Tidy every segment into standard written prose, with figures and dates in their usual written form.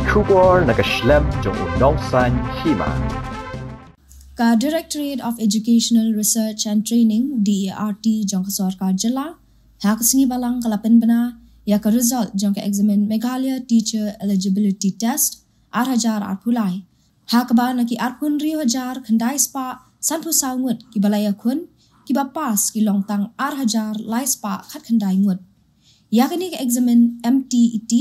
Kubor nakaslem jong unongsan Hima. Ka Directorate of Educational Research and Training DERT jong ka sarkar jilla ha ka singi balang kalapen bana ya ka result jong ka Eksamin Meghalaya Teacher Eligibility Test 8,000 arpulai ha ka ba naki arpun 3,000 khandai spa sanpu saungut ki balai Ïakhun ki ba pas ki long tang 8,000 lai spa khat khandai ngut ya ka ni ka Eksamin Mtet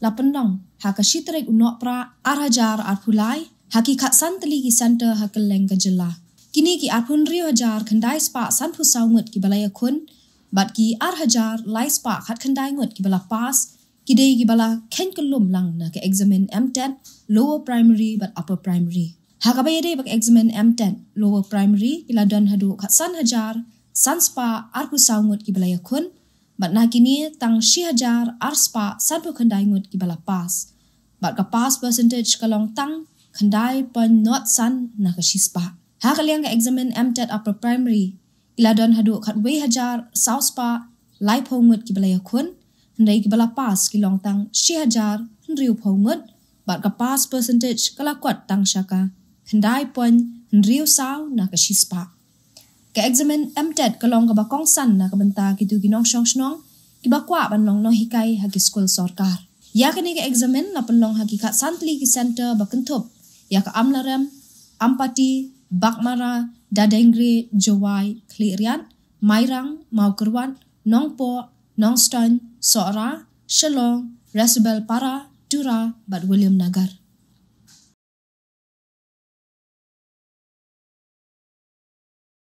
lapendong ha ka shitrek unok pra 8,000 arpulai hakikat santali ki center hakeleng kajela. Kini ki arpun 3,000 khandai spa sanpu saungut ki balai Ïakhun, bat ki 8,000 lai spa khat khandai ngut ki bala pas, ki dei ki bala ken kelum lang na ke Eksamin Mtet lower primary but upper primary. Hakabay dei bak Eksamin Mtet lower primary ila don hadu khat san hajar san spa arpu saungut ki balai Ïakhun, bat na kini tang 6,000 ar spa sanpu khandai ngut ki bala pas. Bat ka pass percentage kalong tang khandai pon not san na kashispa. Ha kaliang ka Eksamin Mtet upper primary ila don hadu khat 2,000 south spa lai phongut ki balai Ïakhun handai ki bala pass ki long tang 6,000 hendriu phongut bat ka pass percentage kala kwat tang shaka khandai pon hendriu saw na kashispa. Ka Eksamin Mtet kalong ka bakong san na kabenta kitu ginong snong ki bakwa ban long no hikai ha ki school sarkar. Ya kani ka Eksamin na penlong hakikat santli ki center bakentup ya ka amlarem, ampati, bakmara, dadengre, jawai, klirian, mairang, maukerwan, nongpo, nongston, sora, shalong, resbel para, dura, bat William Nagar.